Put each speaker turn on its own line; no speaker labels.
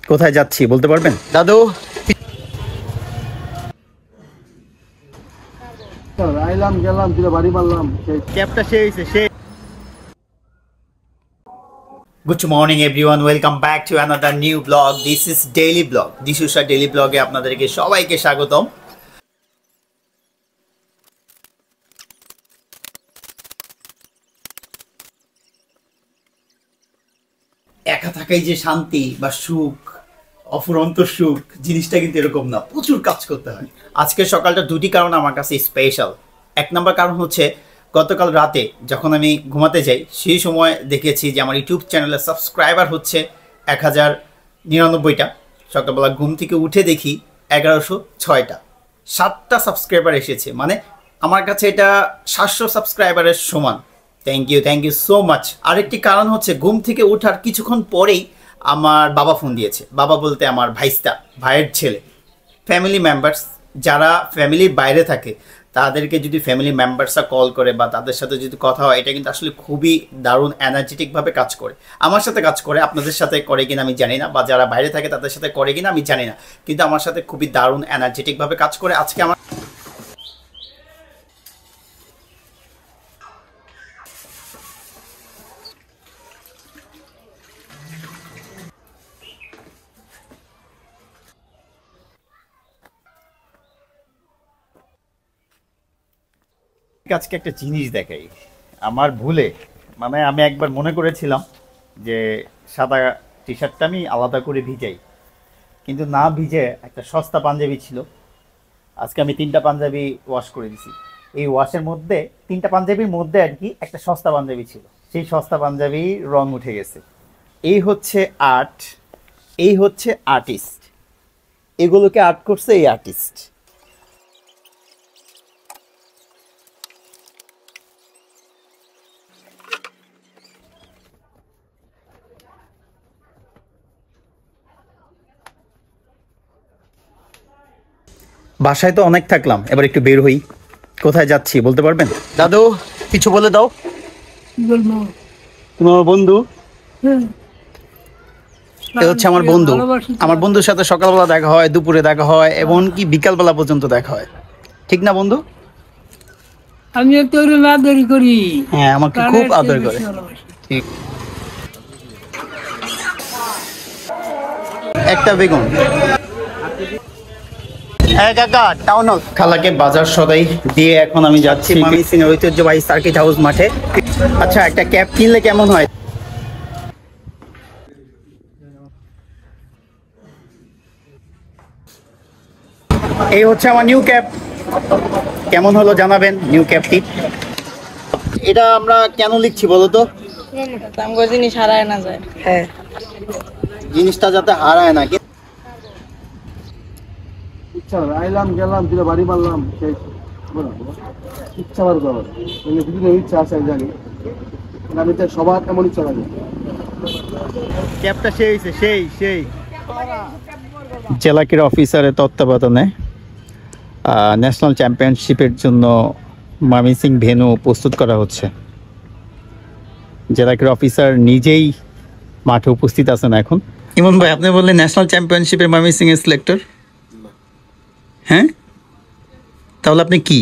কোথায় যাচ্ছি বলতে পারবেন দাদু?
আইলাম গেলাম দিলে বাড়ি মারলাম
ক্যাবটা সে Good morning everyone, welcome back to another new vlog. This is daily vlog. দিশুষা daily vlog এ আপনাদেরকে সবাইকে স্বাগতম। একা থাকাই যে শান্তি বা সুখ, অফুরন্ত সুখ জিনিসটা কিন্তু এরকম না, প্রচুর কাজ করতে হয়। আজকের সকালটা দুটি কারণ আমার কাছে স্পেশাল। এক নম্বর কারণ হচ্ছে গতকাল রাতে যখন আমি ঘুমাতে যাই সেই সময় দেখেছি যে আমার ইউটিউব চ্যানেলের সাবস্ক্রাইবার হচ্ছে 1099টা। সকালবেলা ঘুম থেকে উঠে দেখি 1106টা, 7টা সাবস্ক্রাইবার এসেছে। মানে আমার কাছে এটা 700 সাবস্ক্রাইবারের সমান। Thank you so much. আরেকটি কারণ হচ্ছে ঘুম থেকে ওঠার কিছুক্ষণ পরেই আমার বাবা ফোন দিয়েছে। বাবা বলতে আমার ভাইয়ের ছেলে। ফ্যামিলি মেম্বার্স যারা ফ্যামিলির বাইরে থাকে তাদেরকে যদি ফ্যামিলি মেম্বার্সরা কল করে বা তাদের সাথে যদি কথা হয়, এটা কিন্তু আসলে খুবই দারুণ এনার্জেটিকভাবে কাজ করে। আমার সাথে কাজ করে, আপনাদের সাথে করে কিনা আমি জানি না, বা যারা বাইরে থাকে তাদের সাথে করে কিনা আমি জানি না, কিন্তু আমার সাথে খুবই দারুণ এনার্জেটিকভাবে কাজ করে। আজকে আমার আজকে একটা জিনিস দেখাই। আমার ভুলে মানে আমি একবার মনে করেছিলাম যে সাদা টি শার্টটা আমি আলাদা করে ভিজাই, কিন্তু না ভিজে একটা সস্তা পাঞ্জাবি ছিল। আজকে আমি 3টা পাঞ্জাবি ওয়াশ করে দিছি। এই ওয়াশের মধ্যে 3টা পাঞ্জাবির মধ্যে আর কি একটা সস্তা পাঞ্জাবি ছিল, সেই সস্তা পাঞ্জাবির রং উঠে গেছে। এই হচ্ছে আর্ট, এই হচ্ছে আর্টিস্ট, এগুলোকে আর্ট করছে এই আর্টিস্ট। বাসায় তো অনেক থাকলাম, এবার একটু বের হই। কোথায় যাচ্ছি বলতে পারবেন দাদু? কিছু বলে দাও। তোমার বন্ধু? এ হচ্ছে আমার বন্ধু। আমার বন্ধুর সাথে সকালবেলা দেখা হয়, দুপুরে দেখা হয়, এমনকি বিকালবেলা পর্যন্ত দেখা হয়। ঠিক না বন্ধু?
আমি একটু আদর করি।
হ্যাঁ, আমাকে খুব আদর করে। ঠিক। একটা বেগুন। হ্যাঁ কাকা, টাউন হল। খালাকে বাজার সদাই দিয়ে এখন আমি যাচ্ছি ময়মনসিংহ ঐতিহ্যবাহী সার্কিট হাউস মাঠে। আচ্ছা, একটা ক্যাব কিনলে কেমন হয়? এই হচ্ছে আমার নিউ ক্যাব। কেমন হলো জানাবেন নিউ ক্যাবটি। এটা আমরা কেন লিখছি বলো তো?
জিনিস হারায় না যায়। হ্যাঁ,
জিনিসটা যাতে হারায় না।
আইলাম গেলাম দিলে বাড়ি মারলাম ইচ্ছা বার করার ইচ্ছা আছে আমি জানি, আমি তো সবার এমন ইচ্ছা লাগে।
ক্যাবটা সেই জেলা ক্রীড়া অফিসারের তত্ত্বাবধানে ন্যাশনাল চ্যাম্পিয়নশিপের জন্য ময়মনসিংহ ভেন্যু প্রস্তুত করা হচ্ছে। জেলা ক্রীড়া অফিসার নিজেই মাঠে উপস্থিত আছেন এখন। ইমন ভাই, আপনি বললেন ন্যাশনাল চ্যাম্পিয়নশিপের ময়মনসিংহের সিলেক্টর? হ্যাঁ, তাহলে আপনি কি?